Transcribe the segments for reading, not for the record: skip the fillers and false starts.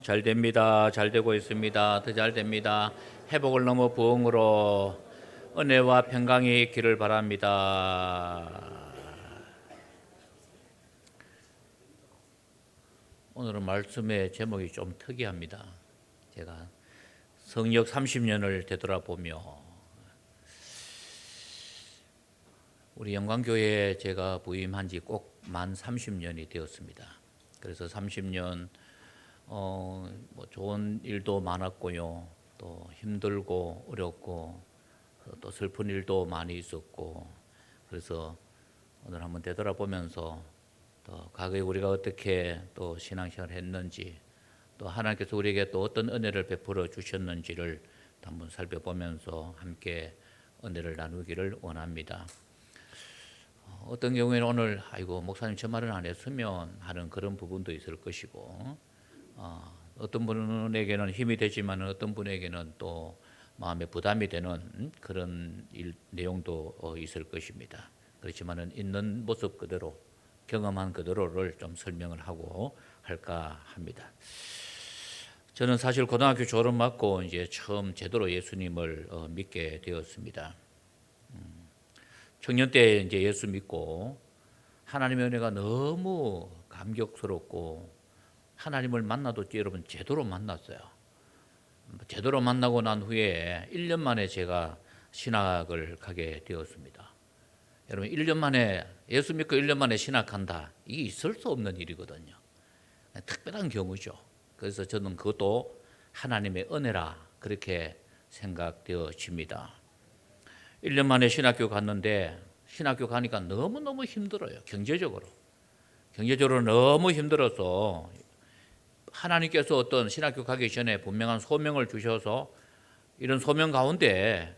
잘 됩니다. 잘 되고 있습니다. 더 잘 됩니다. 회복을 넘어 부흥으로 은혜와 평강이 있기를 바랍니다. 오늘은 말씀의 제목이 좀 특이합니다. 제가 성역 30년을 되돌아보며 우리 영광교회에 제가 부임한 지 꼭 만 30년이 되었습니다. 그래서 30년 뭐 좋은 일도 많았고요. 또 힘들고 어렵고 또 슬픈 일도 많이 있었고, 그래서 오늘 한번 되돌아보면서 또 과거에 우리가 어떻게 또 신앙생활을 했는지, 또 하나님께서 우리에게 또 어떤 은혜를 베풀어 주셨는지를 한번 살펴보면서 함께 은혜를 나누기를 원합니다. 어떤 경우에는 오늘 아이고 목사님 저 말은 안 했으면 하는 그런 부분도 있을 것이고, 어떤 분에게는 힘이 되지만 어떤 분에게는 또 마음에 부담이 되는 그런 내용도 있을 것입니다. 그렇지만은 있는 모습 그대로, 경험한 그대로를 좀 설명을 하고 할까 합니다. 저는 사실 고등학교 졸업 맞고 이제 처음 제대로 예수님을 믿게 되었습니다. 청년 때 이제 예수 믿고 하나님의 은혜가 너무 감격스럽고, 하나님을 만나도 여러분 제대로 만났어요. 제대로 만나고 난 후에 1년 만에 제가 신학을 가게 되었습니다. 여러분 1년 만에 예수 믿고 1년 만에 신학한다, 이게 있을 수 없는 일이거든요. 특별한 경우죠. 그래서 저는 그것도 하나님의 은혜라 그렇게 생각되어집니다. 1년 만에 신학교 갔는데, 신학교 가니까 너무너무 힘들어요. 경제적으로 너무 힘들어서 하나님께서 어떤 신학교 가기 전에 분명한 소명을 주셔서 이런 소명 가운데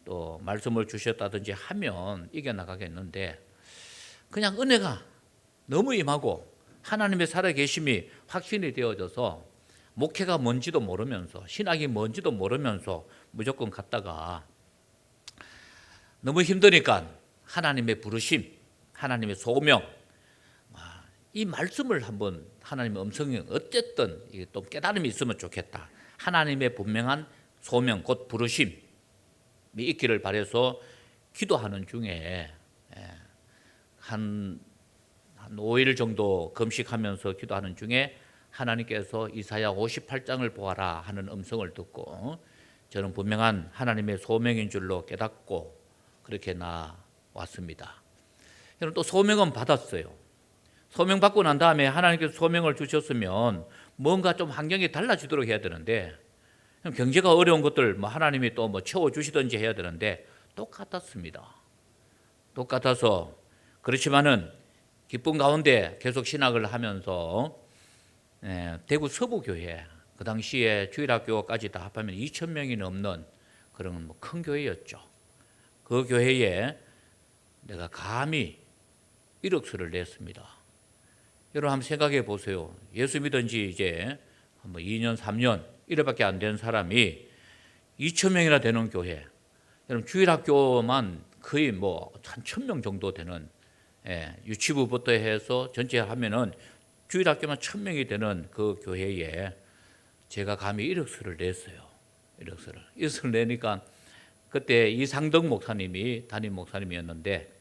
또 말씀을 주셨다든지 하면 이겨나가겠는데, 그냥 은혜가 너무 임하고 하나님의 살아계심이 확신이 되어져서 목회가 뭔지도 모르면서 신학이 뭔지도 모르면서 무조건 갔다가 너무 힘드니까 하나님의 부르심, 하나님의 소명, 이 말씀을 한번, 하나님의 음성이 어쨌든 또 깨달음이 있으면 좋겠다. 하나님의 분명한 소명, 곧 부르심이 있기를 바라서 기도하는 중에 한 5일 정도 금식하면서 기도하는 중에 하나님께서 이사야 58장을 보아라 하는 음성을 듣고, 저는 분명한 하나님의 소명인 줄로 깨닫고 그렇게 나왔습니다. 여러분 또 소명은 받았어요. 소명 받고 난 다음에 하나님께서 소명을 주셨으면 뭔가 좀 환경이 달라지도록 해야 되는데, 경제가 어려운 것들 뭐 하나님이 또 뭐 채워주시든지 해야 되는데 똑같았습니다. 똑같아서, 그렇지만은 기쁨 가운데 계속 신학을 하면서 대구 서부교회, 그 당시에 주일학교까지 다 합하면 2,000명이 넘는 그런 뭐 큰 교회였죠. 그 교회에 내가 감히 1억서를 냈습니다. 여러분 한번 생각해 보세요. 예수 믿은 지 이제 뭐 2년, 3년 이래밖에 안 된 사람이 2,000명이나 되는 교회, 여러분 주일학교만 거의 뭐 한 1,000명 정도 되는, 유치부부터 해서 전체 하면은 주일학교만 1,000명이 되는 그 교회에 제가 감히 1억서를 냈어요. 1억서를 내니까 그때 이상덕 목사님이 담임 목사님이었는데,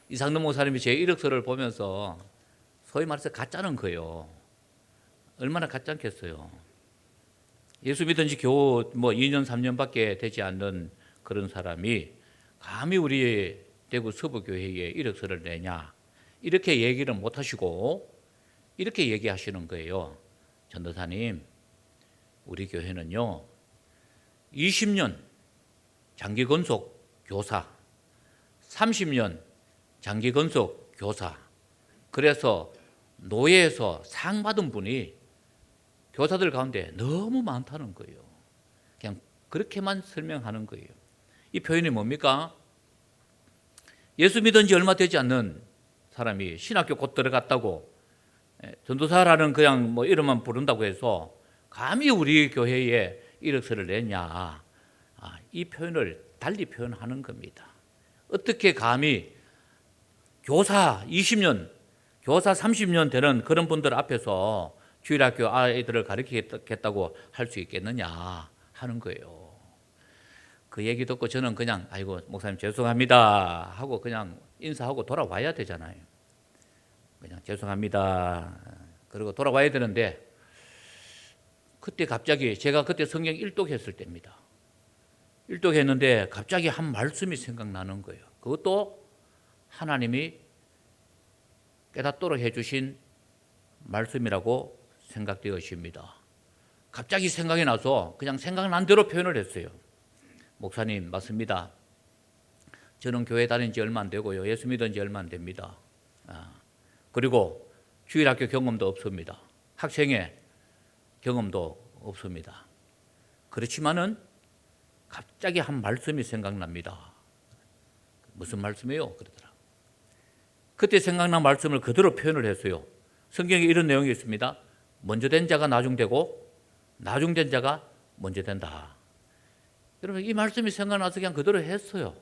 이상덕 목사님이 제 1억서를 보면서 소위 말해서 가짜는 거예요. 얼마나 가짜겠어요. 예수 믿은 지 겨우 뭐 2년 3년밖에 되지 않는 그런 사람이 감히 우리 대구 서부교회에 1억서를 내냐, 이렇게 얘기를 못 하시고 이렇게 얘기하시는 거예요. 전도사님, 우리 교회는요 20년 장기 건속 교사, 30년 장기 건속 교사, 그래서 노예에서 상 받은 분이 교사들 가운데 너무 많다는 거예요. 그냥 그렇게만 설명하는 거예요. 이 표현이 뭡니까? 예수 믿은 지 얼마 되지 않는 사람이 신학교 곧 들어갔다고, 전도사라는 그냥 뭐 이름만 부른다고 해서 감히 우리 교회에 1억서를 내냐, 이 표현을 달리 표현하는 겁니다. 어떻게 감히 교사 20년, 교사 30년 되는 그런 분들 앞에서 주일학교 아이들을 가르치겠다고 할 수 있겠느냐 하는 거예요. 그 얘기 듣고 저는 그냥 아이고 목사님 죄송합니다 하고 그냥 인사하고 돌아와야 되잖아요. 그냥 죄송합니다 그리고 돌아와야 되는데 그때 갑자기 제가 그때 성경 일독했을 때입니다. 일독했는데 갑자기 한 말씀이 생각나는 거예요. 그것도 하나님이 깨닫도록 해주신 말씀이라고 생각되어집니다. 갑자기 생각이 나서 그냥 생각난 대로 표현을 했어요. 목사님 맞습니다. 저는 교회 다닌 지 얼마 안 되고요. 예수 믿은 지 얼마 안 됩니다. 그리고 주일학교 경험도 없습니다. 학생회 경험도 없습니다. 그렇지만은 갑자기 한 말씀이 생각납니다. 무슨 말씀이에요? 그러더라. 그때 생각난 말씀을 그대로 표현을 했어요. 성경에 이런 내용이 있습니다. 먼저 된 자가 나중되고 나중된 자가 먼저 된다. 여러분 이 말씀이 생각나서 그냥 그대로 했어요.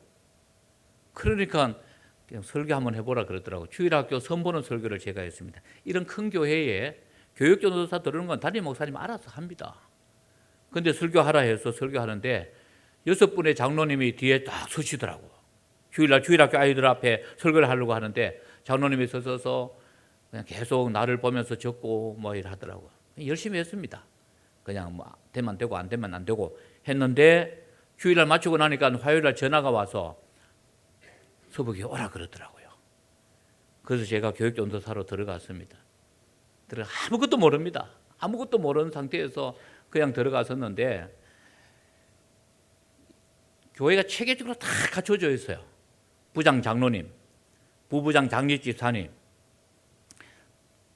그러니까 그냥 설교 한번 해보라 그러더라고요. 주일학교 선보는 설교를 제가 했습니다. 이런 큰 교회에 교육전도사 들으는 건 담임 목사님 알아서 합니다. 근데 설교하라 해서 설교하는데 6분의 장로님이 뒤에 딱 서시더라고요. 주일날 주일학교 아이들 앞에 설교를 하려고 하는데 장로님이 서서 그냥 계속 나를 보면서 적고 뭐 이래 하더라고요. 열심히 했습니다. 그냥 뭐 되면 되고 안 되면 안 되고 했는데 주일날 마치고 나니까 화요일날 전화가 와서 서북에 오라 그러더라고요. 그래서 제가 교육전도사로 들어갔습니다. 아무것도 모릅니다. 아무것도 모르는 상태에서 그냥 들어갔었는데 교회가 체계적으로 다 갖춰져 있어요. 부장 장로님, 부부장 장립집사님,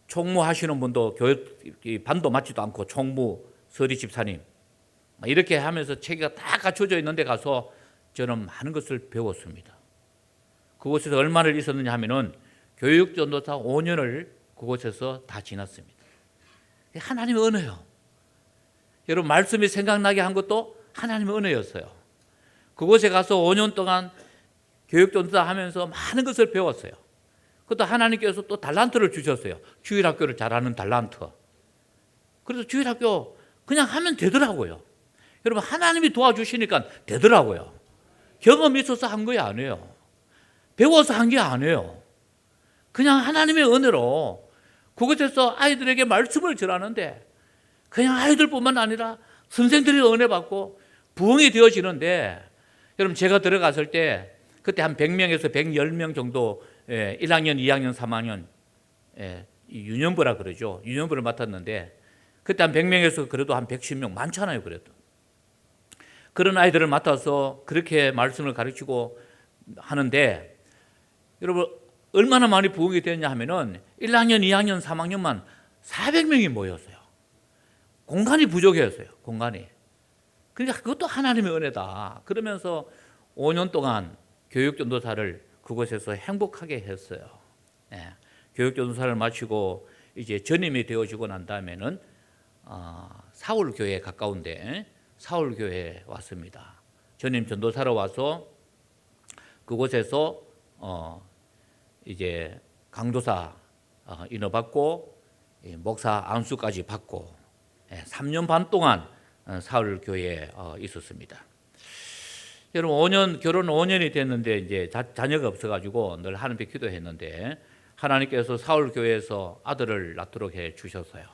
총무하시는 분도 교회 반도 맞지도 않고 총무 서리집사님 이렇게 하면서 체계가 다 갖춰져 있는 데 가서 저는 많은 것을 배웠습니다. 그곳에서 얼마나 있었느냐 하면은 교육전도사 5년을 그곳에서 다 지났습니다. 하나님의 은혜요. 여러분 말씀이 생각나게 한 것도 하나님의 은혜였어요. 그곳에 가서 5년 동안 교육전도사 하면서 많은 것을 배웠어요. 그것도 하나님께서 또 달란트를 주셨어요. 주일학교를 잘하는 달란트. 그래서 주일학교 그냥 하면 되더라고요. 여러분 하나님이 도와주시니까 되더라고요. 경험이 있어서 한 게 아니에요. 배워서 한 게 아니에요. 그냥 하나님의 은혜로 그곳에서 아이들에게 말씀을 전하는데 그냥 아이들뿐만 아니라 선생들이 은혜 받고 부흥이 되어지는데 여러분 제가 들어갔을 때 그때 한 100명에서 110명 정도 1학년, 2학년, 3학년 유년부라 그러죠. 유년부를 맡았는데 그때 한 100명에서 그래도 한 110명 많잖아요. 그래도 그런 아이들을 맡아서 그렇게 말씀을 가르치고 하는데 여러분 얼마나 많이 부흥이 됐냐 하면은 1학년, 2학년, 3학년만 400명이 모였어요. 공간이 부족했어요. 공간이. 그러니까 그것도 하나님의 은혜다. 그러면서 5년 동안 교육전도사를 그곳에서 행복하게 했어요. 교육전도사를 마치고 이제 전임이 되어지고 난 다음에는 사울교회에 가까운데 사울교회에 왔습니다. 전임 전도사로 와서 그곳에서 이제 강도사 인허받고 목사 안수까지 받고 3년 반 동안 사울교회에 있었습니다. 여러분 결혼 5년이 됐는데 이제 자녀가 없어가지고 늘 하나님께 기도했는데 하나님께서 사울교회에서 아들을 낳도록 해 주셨어요.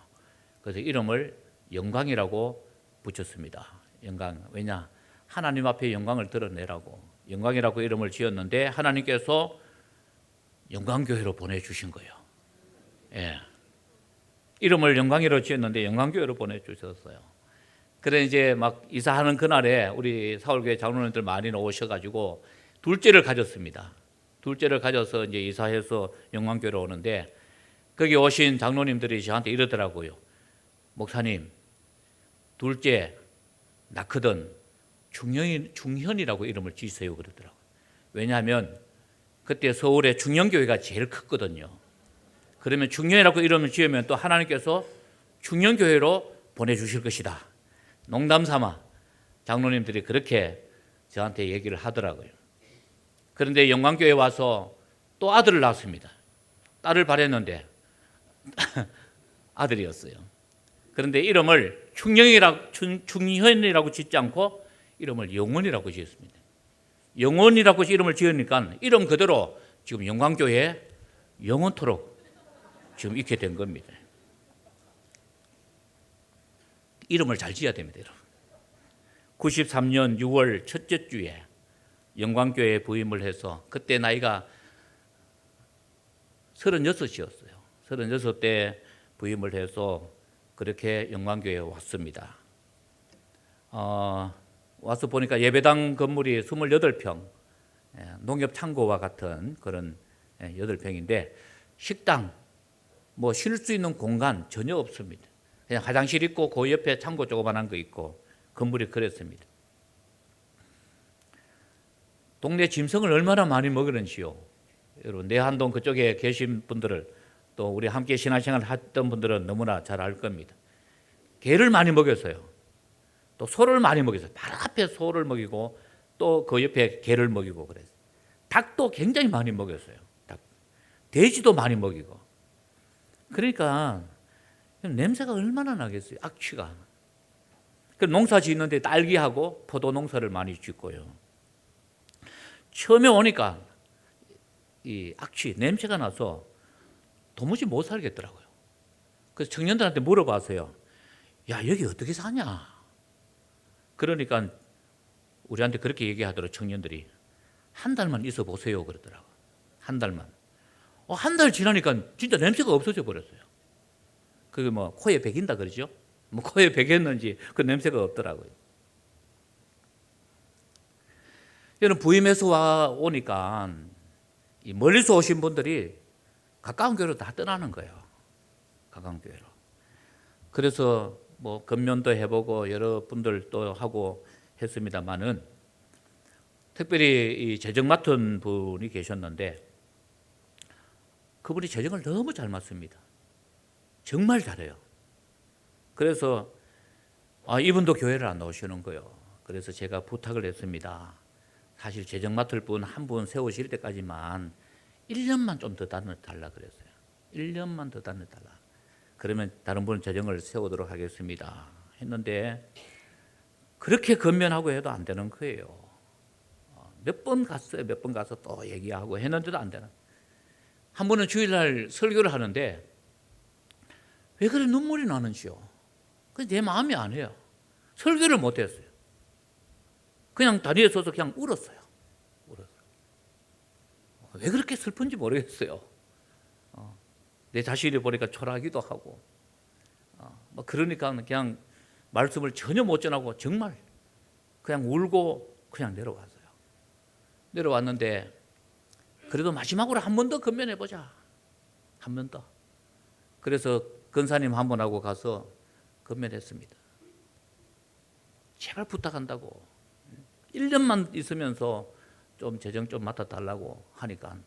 그래서 이름을 영광이라고 붙였습니다. 영광. 왜냐? 하나님 앞에 영광을 드러내라고 영광이라고 이름을 지었는데 하나님께서 영광교회로 보내주신 거예요. 이름을 영광이로 지었는데 영광교회로 보내주셨어요. 그래 이제 막 이사하는 그날에 우리 사울교회 장로님들 많이 오셔가지고 둘째를 가졌습니다. 둘째를 가져서 이제 이사해서 영광교회로 오는데 거기 오신 장로님들이 저한테 이러더라고요. 목사님, 둘째 낳거든 중현이라고 이름을 지으세요 그러더라고요. 왜냐하면 그때 서울에 중현교회가 제일 컸거든요. 그러면 중현이라고 이름을 지으면 또 하나님께서 중현교회로 보내주실 것이다. 농담 삼아 장로님들이 그렇게 저한테 얘기를 하더라고요. 그런데 영광교회에 와서 또 아들을 낳았습니다. 딸을 바랬는데 아들이었어요. 그런데 이름을 충현이라고 짓지 않고 이름을 영원이라고 지었습니다. 영원이라고 이름을 지으니까 이름 그대로 지금 영광교회 영원토록 지금 있게 된 겁니다. 이름을 잘 지어야 됩니다, 여러분. 93년 6월 첫째 주에 영광교회에 부임을 해서 그때 나이가 36이었어요. 36대 부임을 해서 그렇게 영광교회에 왔습니다. 와서 보니까 예배당 건물이 28평, 농협창고와 같은 그런 8평인데 식당, 뭐 쉴 수 있는 공간 전혀 없습니다. 그냥 화장실 있고 그 옆에 창고 조그만한 거 있고 건물이 그랬습니다. 동네 짐승을 얼마나 많이 먹이는지요. 여러분 내한동 그쪽에 계신 분들을 또 우리 함께 신앙생활을 했던 분들은 너무나 잘 알 겁니다. 개를 많이 먹였어요. 또 소를 많이 먹였어요. 바로 앞에 소를 먹이고 또 그 옆에 개를 먹이고 그랬어요. 닭도 굉장히 많이 먹였어요. 닭. 돼지도 많이 먹이고. 그러니까 냄새가 얼마나 나겠어요. 악취가. 그 농사 짓는데 딸기하고 포도 농사를 많이 짓고요. 처음에 오니까 이 악취, 냄새가 나서 도무지 못 살겠더라고요. 그래서 청년들한테 물어봤어요. 야, 여기 어떻게 사냐? 그러니까 우리한테 그렇게 얘기하더라고요. 청년들이. 한 달만 있어 보세요. 그러더라고요. 한 달만. 한 달 지나니까 진짜 냄새가 없어져 버렸어요. 그게 뭐 코에 배긴다 그러죠? 뭐 코에 배겼는지 그 냄새가 없더라고요. 여러분 부임해서 오니까 이 멀리서 오신 분들이 가까운 교회로 다 떠나는 거예요. 가까운 교회로. 그래서 뭐 건면도 해보고 여러 분들 또 하고 했습니다만은 특별히 이 재정 맡은 분이 계셨는데 그분이 재정을 너무 잘 맡습니다. 정말 잘해요. 그래서 이분도 교회를 안 나오시는 거예요. 그래서 제가 부탁을 했습니다. 사실 재정 맡을 분 한 분 세우실 때까지만 1년만 좀 더 다녀달라 그랬어요. 1년만 더 다녀달라. 그러면 다른 분 재정을 세우도록 하겠습니다. 했는데 그렇게 건면하고 해도 안 되는 거예요. 몇 번 갔어요. 몇 번 가서 또 얘기하고 했는데도 안 되는. 한 번은 주일날 설교를 하는데 왜 그래 눈물이 나는지요. 내 마음이 안 해요. 설교를 못 했어요. 그냥 다리에 서서 그냥 울었어요. 왜 그렇게 슬픈지 모르겠어요. 내 자신이 보니까 초라하기도 하고. 그러니까 그냥 말씀을 전혀 못 전하고 정말 그냥 울고 그냥 내려왔어요. 내려왔는데 그래도 마지막으로 한 번 더 건면해보자. 한 번 더. 그래서 권사님 한 분하고 가서 건면했습니다. 제발 부탁한다고. 1년만 있으면서 좀 재정 좀 맡아달라고 하니까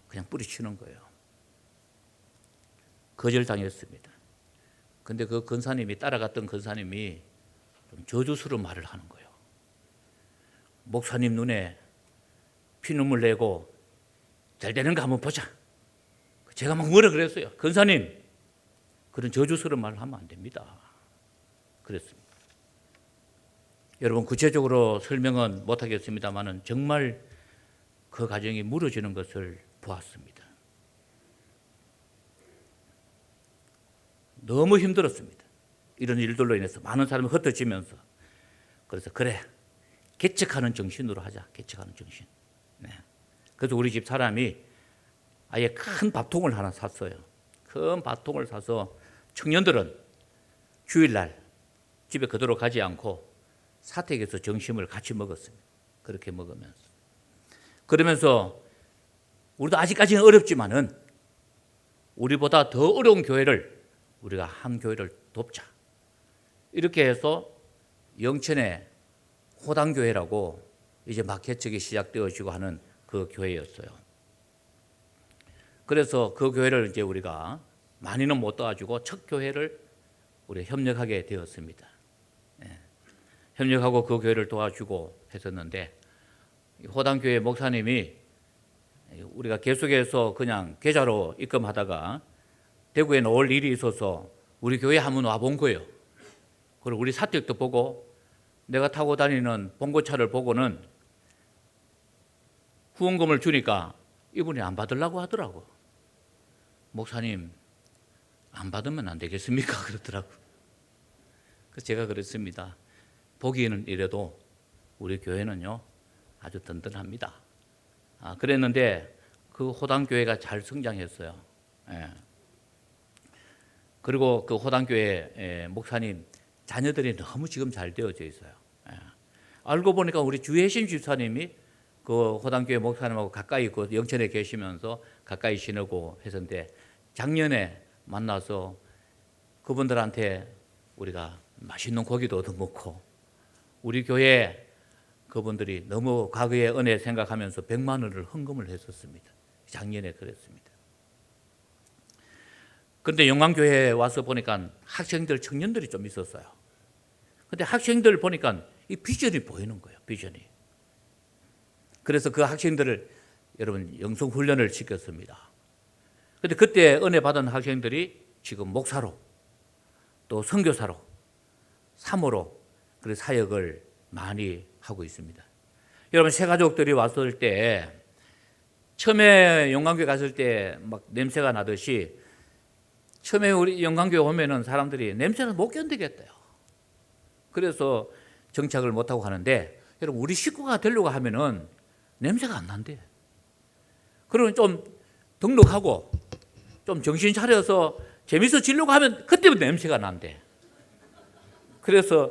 그냥 뿌리치는 거예요. 거절당했습니다. 근데 그 권사님이 따라갔던 권사님이 좀 저주스러운 말을 하는 거예요. 목사님 눈에 피눈물 내고 잘 되는가 한번 보자. 제가 막 뭐라 그랬어요. 권사님 그런 저주스러운 말을 하면 안 됩니다. 그랬습니다. 여러분 구체적으로 설명은 못하겠습니다만 정말 그 가정이 무너지는 것을 보았습니다. 너무 힘들었습니다. 이런 일들로 인해서 많은 사람이 흩어지면서. 그래서 그래 개척하는 정신으로 하자. 개척하는 정신. 네. 그래서 우리 집 사람이 아예 큰 밥통을 하나 샀어요. 큰 밥통을 사서 청년들은 주일날 집에 그대로 가지 않고 사택에서 점심을 같이 먹었습니다. 그렇게 먹으면서. 그러면서 우리도 아직까지는 어렵지만은 우리보다 더 어려운 교회를 우리가 한 교회를 돕자. 이렇게 해서 영천에 호당교회라고 이제 막 개척이 시작되어지고 하는 그 교회였어요. 그래서 그 교회를 이제 우리가 많이는 못 도와주고 첫 교회를 우리 협력하게 되었습니다. 협력하고 그 교회를 도와주고 했었는데 호당교회 목사님이 우리가 계속해서 그냥 계좌로 입금하다가 대구에 올 일이 있어서 우리 교회 한번 와본 거예요. 그리고 우리 사택도 보고 내가 타고 다니는 봉고차를 보고는 후원금을 주니까 이분이 안 받으려고 하더라고. 목사님, 안 받으면 안 되겠습니까? 그러더라고. 그래서 제가 그랬습니다. 보기에는 이래도 우리 교회는요 아주 든든합니다. 그랬는데 그 호당교회가 잘 성장했어요. 예. 그리고 그 호당교회 목사님 자녀들이 너무 지금 잘 되어져 있어요. 예. 알고 보니까 우리 주혜신 집사님이 그 호당교회 목사님하고 가까이 있고 영천에 계시면서 가까이 지내고 했었는데 작년에 만나서 그분들한테 우리가 맛있는 고기도 얻어먹고 우리 교회 그분들이 너무 과거의 은혜 생각하면서 100만 원을 헌금을 했었습니다. 작년에 그랬습니다. 그런데 영광교회에 와서 보니까 학생들, 청년들이 좀 있었어요. 그런데 학생들 보니까 이 비전이 보이는 거예요. 비전이. 그래서 그 학생들을 여러분 영성훈련을 시켰습니다. 그런데 그때 은혜 받은 학생들이 지금 목사로 또 선교사로 사모로 그 사역을 많이 하고 있습니다. 여러분 새가족들이 왔을 때 처음에 영광교회 갔을 때 막 냄새가 나듯이 처음에 우리 영광교회 오면은 사람들이 냄새를 못 견디겠대요. 그래서 정착을 못하고 하는데 여러분 우리 식구가 되려고 하면은 냄새가 안 난대. 그러면 좀 등록하고 좀 정신 차려서 재밌어지려고 하면 그때부터 냄새가 난대. 그래서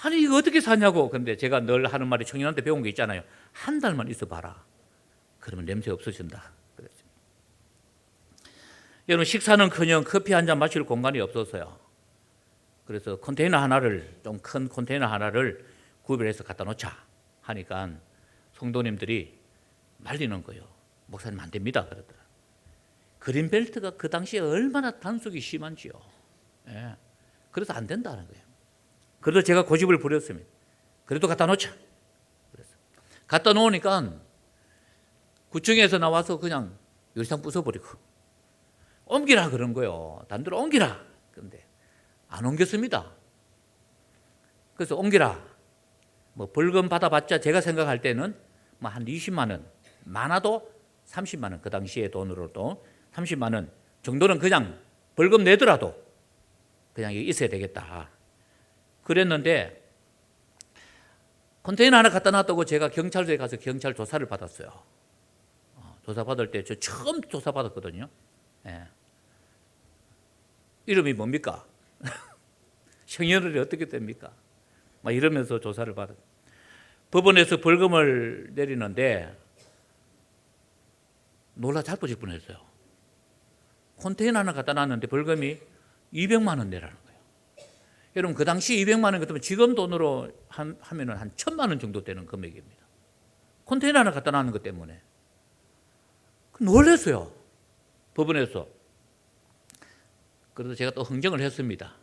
아니 이거 어떻게 사냐고. 근데 제가 늘 하는 말이 청년한테 배운 게 있잖아요. 한 달만 있어봐라. 그러면 냄새 없어진다. 그랬어요. 여러분 식사는커녕 커피 한 잔 마실 공간이 없었어요. 그래서 컨테이너 하나를 좀 큰 컨테이너 하나를 구별해서 갖다 놓자 하니까 성도님들이 말리는 거예요. 목사님 안 됩니다. 그러더라. 그린벨트가 그 당시에 얼마나 단속이 심한지요. 예. 그래서 안 된다는 거예요. 그래서 제가 고집을 부렸습니다. 그래도 갖다 놓자. 그래서 갖다 놓으니까 구청에서 나와서 그냥 유리창 부숴버리고 옮기라 그런 거예요. 단대로 옮기라. 그런데 안 옮겼습니다. 그래서 옮기라. 뭐 벌금 받아봤자 제가 생각할 때는 뭐 한 20만 원, 많아도 30만 원, 그 당시에 돈으로도 30만 원 정도는 그냥 벌금 내더라도 그냥 있어야 되겠다. 그랬는데 컨테이너 하나 갖다 놨다고 제가 경찰서에 가서 경찰 조사를 받았어요. 조사받을 때 저 처음 조사받았거든요. 예. 이름이 뭡니까? 성년월이 어떻게 됩니까? 막 이러면서 조사를 받았어요. 법원에서 벌금을 내리는데 놀라 자빠질 뻔했어요. 컨테이너 하나 갖다 놨는데 벌금이 200만 원 내라는 거예요. 여러분 그 당시 200만 원 같으면 지금 돈으로 하면은 한 1000만 원 정도 되는 금액입니다. 컨테이너 하나 갖다 놨는 것 때문에. 놀랐어요. 법원에서. 그래서 제가 또 흥정을 했습니다.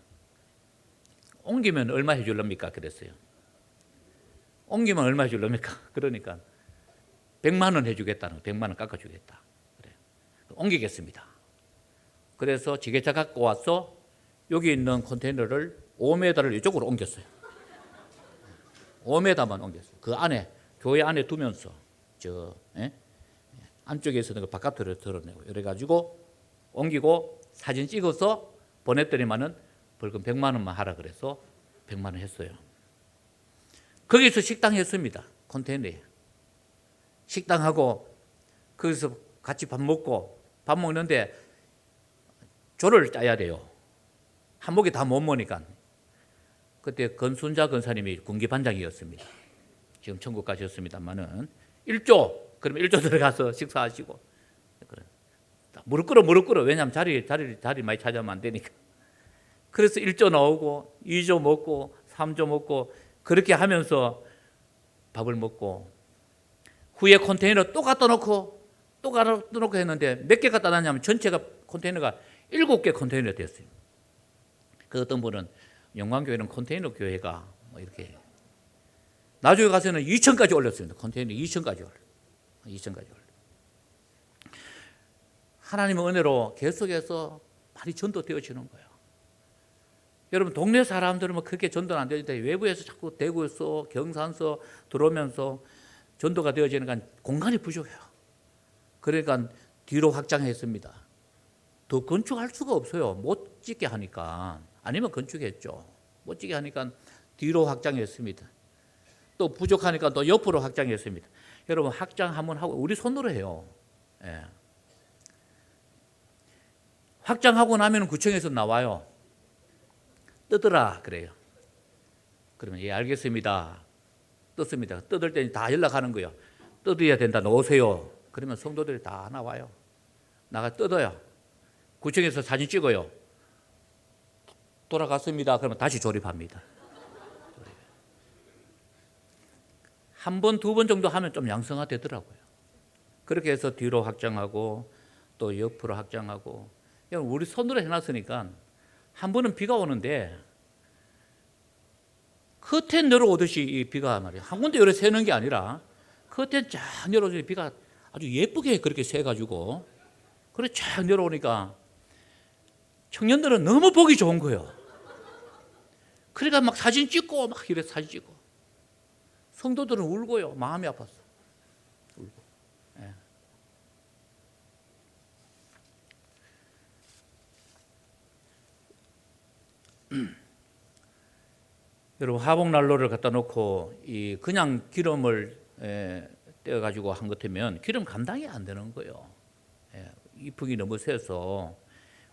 옮기면 얼마 해줄랍니까? 그랬어요. 옮기면 얼마 해줄랍니까? 그러니까 100만 원 해주겠다는 거, 100만 원 깎아주겠다. 그래. 옮기겠습니다. 그래서 지게차 갖고 와서 여기 있는 컨테이너를 5m를 이쪽으로 옮겼어요. 5m만 옮겼어요. 그 안에 교회 안에 두면서 안쪽에 있는 거 바깥으로 드러내고 이래가지고 옮기고 사진 찍어서 보냈더니만은 벌금 100만 원만 하라 그래서 100만 원 했어요. 거기서 식당 했습니다. 컨테이너에. 식당하고 거기서 같이 밥 먹는데 조를 짜야 돼요. 한 목에 다 못 먹으니까. 그때 건순자 건사님이 군기반장이었습니다. 지금 천국 가셨습니다만은 1조, 그러면 1조 들어가서 식사하시고. 무릎 꿇어. 왜냐하면 자리 많이 차지하면 안 되니까. 그래서 1조 나오고 2조 먹고 3조 먹고 그렇게 하면서 밥을 먹고 후에 컨테이너 또 갖다 놓고 했는데 몇 개 갖다 놨냐면 전체가 컨테이너가 7개 컨테이너 됐어요. 그 어떤 분은 영광교회는 컨테이너 교회가 뭐 이렇게 나중에 가서는 2천까지 올렸습니다. 컨테이너 2천까지 올렸어요. 하나님의 은혜로 계속해서 많이 전도되어지는 거예요. 여러분 동네 사람들은 뭐 크게 전도는 안 되는데 외부에서 자꾸 대구에서 경산서 들어오면서 전도가 되어지니까 공간이 부족해요. 그러니까 뒤로 확장했습니다. 더 건축할 수가 없어요. 못 짓게 하니까. 아니면 건축했죠. 못 짓게 하니까 뒤로 확장했습니다. 또 부족하니까 또 옆으로 확장했습니다. 여러분 확장 한번 하고 우리 손으로 해요. 예. 확장하고 나면 구청에서 나와요. 뜯으라 그래요. 그러면 예 알겠습니다. 뜯습니다. 뜯을 때 다 연락하는 거예요. 뜯어야 된다. 놓으세요. 그러면 성도들이 다 나와요. 나가 뜯어요. 구청에서 사진 찍어요. 돌아갔습니다. 그러면 다시 조립합니다. 한 번, 두 번 정도 하면 좀 양성화되더라고요. 그렇게 해서 뒤로 확장하고 또 옆으로 확장하고 우리 손으로 해놨으니까 한 번은 비가 오는데 커튼 내려오듯이 이 비가 말이야 한 군데 열어 새는 게 아니라 커튼 쫙 내려오듯이 비가 아주 예쁘게 그렇게 새가지고 그래 쫙 내려오니까 청년들은 너무 보기 좋은 거예요. 그러니까 막 사진 찍고 막 이래 사진 찍고 성도들은 울고요. 마음이 아팠어. 울고. 예. 여러분 화목난로를 갖다 놓고 이 그냥 기름을 떼어가지고 한 것 같으면 기름 감당이 안 되는 거예요. 이풍이 너무 세서.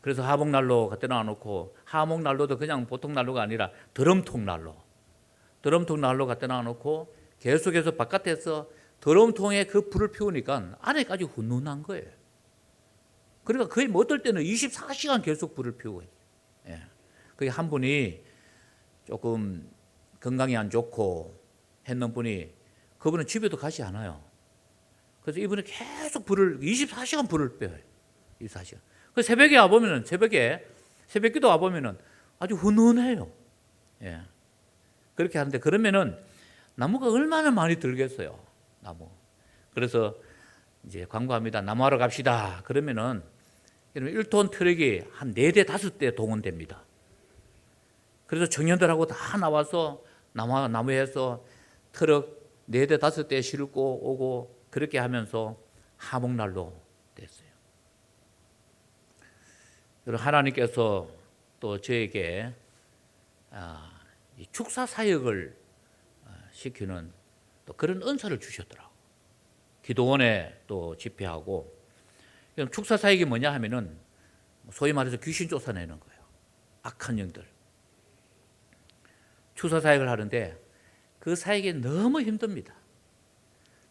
그래서 화목난로 갖다 놔놓고 화목난로도 그냥 보통 난로가 아니라 드럼통 난로 갖다 놔놓고 계속해서 바깥에서 드럼통에 그 불을 피우니까 안에까지 훈훈한 거예요. 그러니까 거의 뭐 어떨 때는 24시간 계속 불을 피우고 있어요. 그게 한 분이 조금 건강이 안 좋고 했는 분이 그분은 집에도 가지 않아요. 그래서 이분은 계속 불을 24시간 불을 빼요. 24시간. 그 새벽에 와보면은 새벽기도 와보면은 아주 훈훈해요. 예. 그렇게 하는데 그러면은 나무가 얼마나 많이 들겠어요. 나무. 그래서 이제 광고합니다. 나무하러 갑시다. 그러면은 1톤 트럭이 한 4대 5대 동원됩니다. 그래서 청년들하고 다 나와서 나무에서 트럭 4대 5대 싣고 오고 그렇게 하면서 화목난로 됐어요. 그리고 하나님께서 또 저에게 축사 사역을 시키는 또 그런 은사를 주셨더라고요. 기도원에 또 집회하고 축사 사역이 뭐냐 하면은 소위 말해서 귀신 쫓아내는 거예요. 악한 영들. 축사 사역을 하는데 그 사역이 너무 힘듭니다.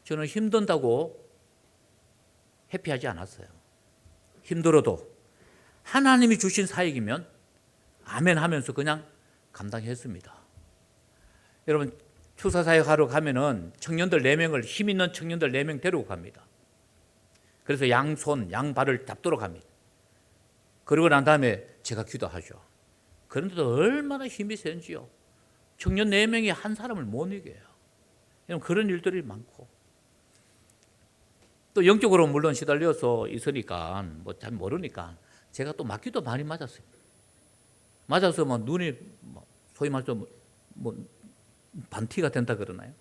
저는 힘든다고 회피하지 않았어요. 힘들어도 하나님이 주신 사역이면 아멘 하면서 그냥 감당했습니다. 여러분 축사 사역하러 가면은 청년들 4명을 힘 있는 청년들 4명 데리고 갑니다. 그래서 양손 양발을 잡도록 합니다. 그러고 난 다음에 제가 기도하죠. 그런데도 얼마나 힘이 센지요. 청년 4명이 한 사람을 못 이겨요. 그런 일들이 많고 또 영적으로 물론 시달려서 있으니까 뭐 잘 모르니까 제가 또 맞기도 많이 맞았어요. 맞아서 막 눈이 소위 말해서 뭐 반티가 된다 그러나요?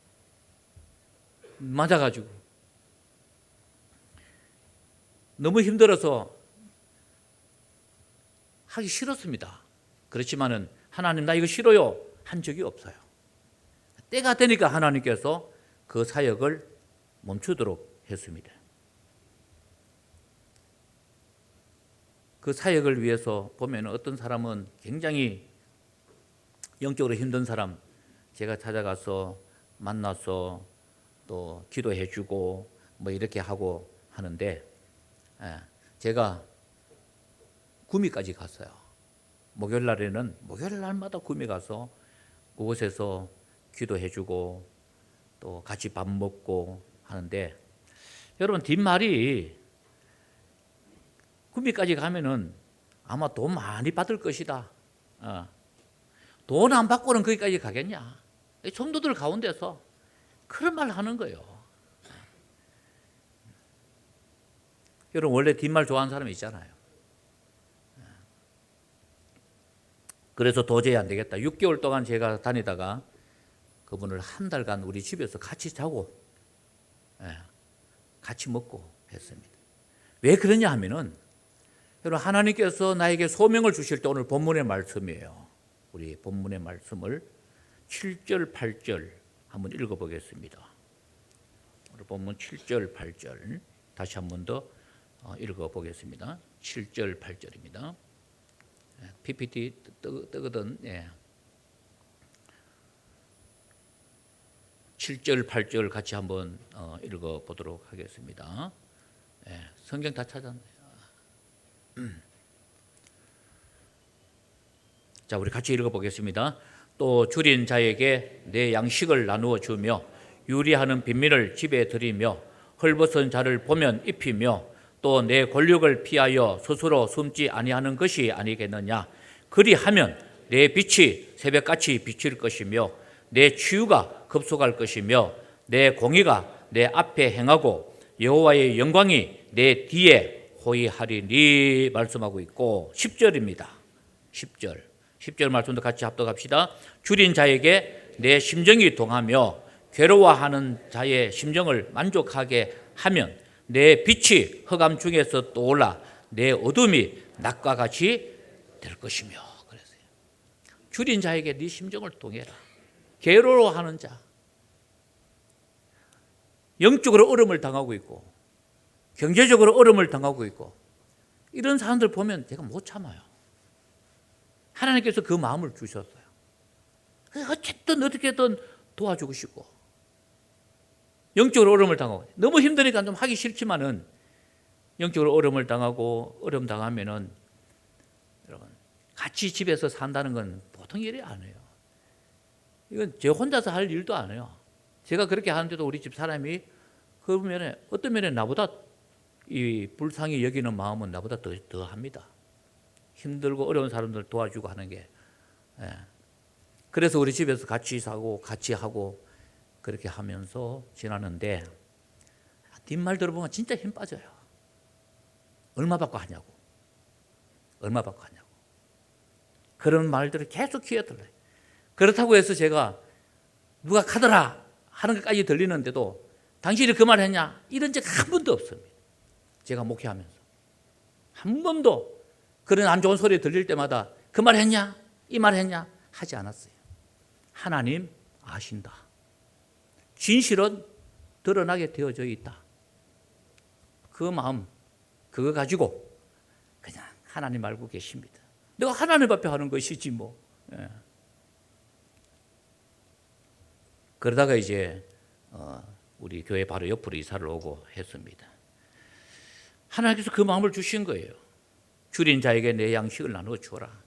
맞아가지고 너무 힘들어서 하기 싫었습니다. 그렇지만은 하나님 나 이거 싫어요 한 적이 없어요. 때가 되니까 하나님께서 그 사역을 멈추도록 했습니다. 그 사역을 위해서 보면 어떤 사람은 굉장히 영적으로 힘든 사람 제가 찾아가서 만나서 또 기도해 주고 뭐 이렇게 하고 하는데 제가 구미까지 갔어요. 목요일 날에는 목요일 날마다 구미 가서 그곳에서 기도해 주고 또 같이 밥 먹고 하는데 여러분 뒷말이 구미까지 가면은 아마 돈 많이 받을 것이다. 돈 안 받고는 거기까지 가겠냐. 성도들 가운데서 그런 말 하는 거예요. 여러분 원래 뒷말 좋아하는 사람이 있잖아요. 그래서 도저히 안 되겠다. 6개월 동안 제가 다니다가 그분을 한 달간 우리 집에서 같이 자고 같이 먹고 했습니다. 왜 그러냐 하면은 여러분, 하나님께서 나에게 소명을 주실 때, 오늘 본문의 말씀이에요. 우리 본문의 말씀을 7절 8절 한번 읽어보겠습니다. 오늘 본문 7절 8절 다시 한번 더 읽어보겠습니다. 7절 8절입니다. PPT 뜨거든. 7절 8절 같이 한번 읽어보도록 하겠습니다. 성경 다 찾았네요. 자, 우리 같이 읽어보겠습니다. 또 줄인 자에게 내 양식을 나누어 주며 유리하는 빈민을 집에 들이며 헐벗은 자를 보면 입히며 또 내 권력을 피하여 스스로 숨지 아니하는 것이 아니겠느냐. 그리하면 내 빛이 새벽같이 비칠 것이며 내 치유가 급속할 것이며 내 공의가 내 앞에 행하고 여호와의 영광이 내 뒤에 호위하리니 말씀하고 있고, 10절입니다. 10절 말씀도 같이 합독합시다. 줄인 자에게 내 심정이 동하며 괴로워하는 자의 심정을 만족하게 하면 내 빛이 흑암 중에서 떠올라 내 어둠이 낮과 같이 될 것이며. 그랬어요. 줄인 자에게 네 심정을 동해라. 괴로워하는 자, 영적으로 어려움을 당하고 있고 경제적으로 어려움을 당하고 있고 이런 사람들 보면 제가 못 참아요. 하나님께서 그 마음을 주셨어요. 어쨌든 어떻게든 도와주고 싶고, 영적으로 어려움을 당하고, 너무 힘드니까 좀 하기 싫지만은 영적으로 어려움을 당하고, 어려움 당하면은 여러분, 같이 집에서 산다는 건 보통 일이 아니에요. 이건 제 혼자서 할 일도 아니에요. 제가 그렇게 하는데도 우리 집 사람이 그 면에, 어떤 면에 나보다 이 불쌍히 여기는 마음은 나보다 더 합니다. 힘들고 어려운 사람들 도와주고 하는 게. 그래서 우리 집에서 같이 사고 같이 하고 그렇게 하면서 지나는데, 뒷말 들어보면 진짜 힘 빠져요. 얼마 받고 하냐고. 얼마 받고 하냐고. 그런 말들을 계속 귀에 들려요. 그렇다고 해서 제가 누가 가더라 하는 것까지 들리는데도 당신이 그 말 했냐? 이런 적 한 번도 없습니다. 제가 목회하면서 한 번도 그런 안 좋은 소리 들릴 때마다 그 말 했냐? 이 말 했냐? 하지 않았어요. 하나님 아신다. 진실은 드러나게 되어져 있다. 그 마음, 그거 가지고 그냥 하나님 알고 계십니다. 내가 하나님 앞에 하는 것이지 뭐. 그러다가 이제 우리 교회 바로 옆으로 이사를 오고 했습니다. 하나님께서 그 마음을 주신 거예요. 줄인 자에게 내 양식을 나누어 주어라.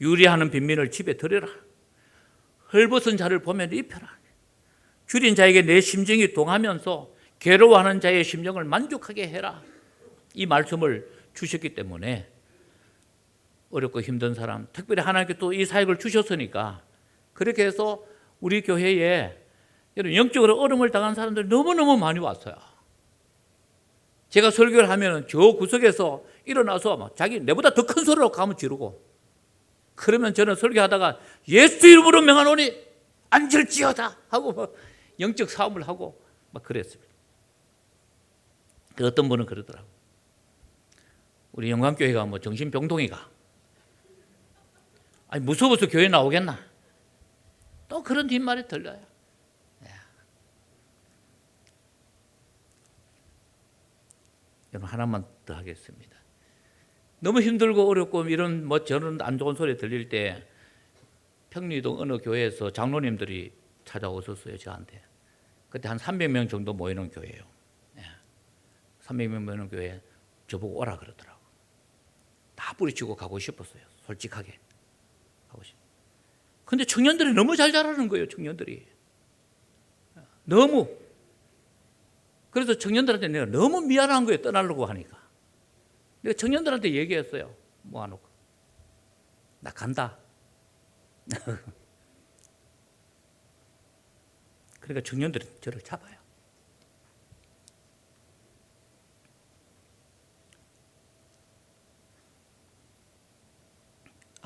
유리하는 빈민을 집에 들여라. 헐벗은 자를 보면 입혀라. 줄인 자에게 내 심정이 동하면서 괴로워하는 자의 심정을 만족하게 해라. 이 말씀을 주셨기 때문에 어렵고 힘든 사람, 특별히 하나님께 또 이 사역을 주셨으니까 그렇게 해서 우리 교회에 영적으로 어려움을 당한 사람들이 너무너무 많이 왔어요. 제가 설교를 하면 저 구석에서 일어나서 막 자기 내보다 더 큰 소리로 가면 지르고, 그러면 저는 설교하다가 예수 이름으로 명하노니 앉을지어다 하고 막 영적 싸움을 하고 막 그랬습니다. 그 어떤 분은 그러더라고요. 우리 영광교회가 뭐 정신병동이가, 아니 무서워서 교회 나오겠나? 또 그런 뒷말이 들려요. 여러분, 하나만 더 하겠습니다. 너무 힘들고 어렵고 이런 뭐 저런 안 좋은 소리 들릴 때 평리동 어느 교회에서 장로님들이 찾아오셨어요, 저한테. 그때 한 300명 정도 모이는 교회예요. 300명 모이는 교회에 저보고 오라 그러더라고요. 다 뿌리치고 가고 싶었어요, 솔직하게. 가고 싶어요. 근데 청년들이 너무 잘 자라는 거예요, 청년들이. 너무. 그래서 청년들한테 내가 너무 미안한 거예요, 떠나려고 하니까. 내가 청년들한테 얘기했어요. 모아놓고. 나 간다. 그러니까 청년들이 저를 잡아요.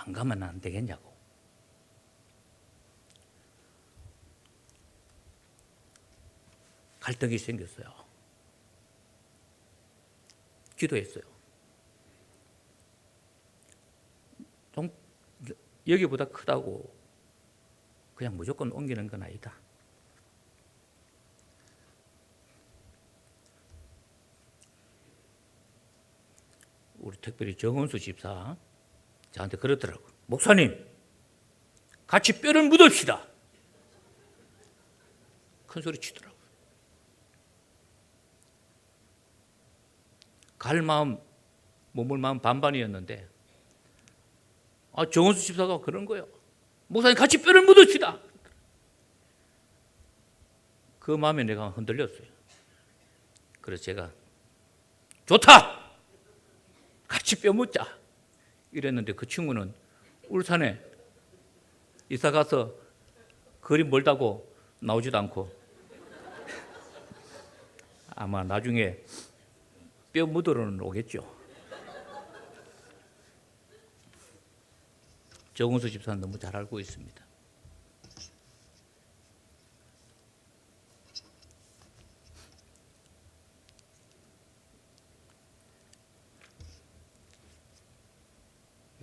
안 가면 안 되겠냐고. 갈등이 생겼어요. 기도했어요. 좀 여기보다 크다고 그냥 무조건 옮기는 건 아니다. 우리 특별히 정은수 집사 저한테 그러더라고요. 목사님, 같이 뼈를 묻읍시다. 큰 소리 치더라고요. 갈 마음, 머물 마음 반반이었는데, 정은수 집사가 그런 거예요. 목사님, 같이 뼈를 묻읍시다. 그 마음에 내가 흔들렸어요. 그래서 제가, 좋다! 같이 뼈 묻자. 이랬는데 그 친구는 울산에 이사 가서 거리 멀다고 나오지도 않고 아마 나중에 뼈 묻으러는 오겠죠. 정은수 집사는 너무 잘 알고 있습니다.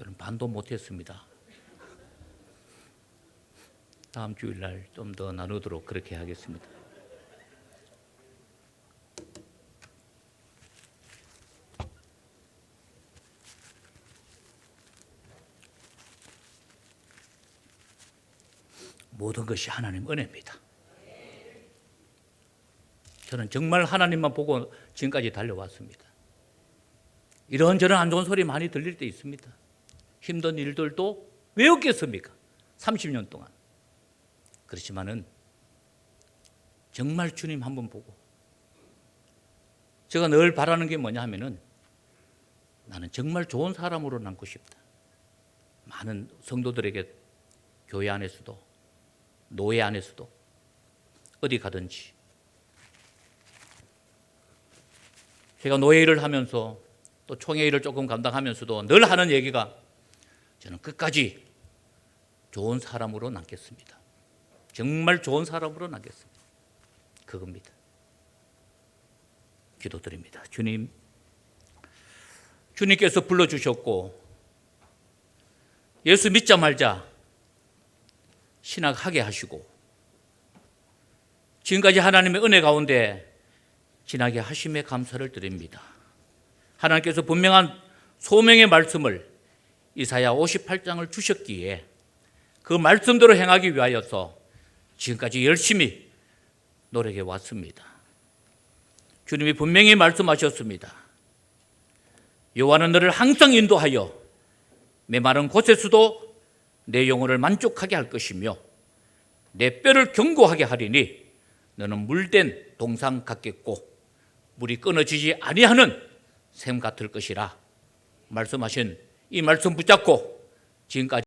여러분, 반도 못했습니다. 다음 주일날 좀 더 나누도록 그렇게 하겠습니다. 모든 것이 하나님 은혜입니다. 저는 정말 하나님만 보고 지금까지 달려왔습니다. 이런저런 안 좋은 소리 많이 들릴 때 있습니다. 힘든 일들도 왜 없겠습니까? 30년 동안. 그렇지만은 정말 주님 한번 보고 제가 늘 바라는 게 뭐냐 하면은 나는 정말 좋은 사람으로 남고 싶다. 많은 성도들에게 교회 안에서도 노예 안에서도 어디 가든지 제가 노예 일을 하면서 또 총회 일을 조금 감당하면서도 늘 하는 얘기가 저는 끝까지 좋은 사람으로 남겠습니다. 정말 좋은 사람으로 남겠습니다. 그겁니다. 기도드립니다. 주님, 주님께서 불러주셨고 예수 믿자 말자 신학하게 하시고 지금까지 하나님의 은혜 가운데 지나게 하심에 감사를 드립니다. 하나님께서 분명한 소명의 말씀을 이사야 58장을 주셨기에 그 말씀대로 행하기 위하여서 지금까지 열심히 노력해 왔습니다. 주님이 분명히 말씀하셨습니다. 여호와는 너를 항상 인도하여 메마른 곳에서도 내 영혼을 만족하게 할 것이며 내 뼈를 견고하게 하리니 너는 물된 동상 같겠고 물이 끊어지지 아니하는 샘 같을 것이라 말씀하신 이 말씀 붙잡고 지금까지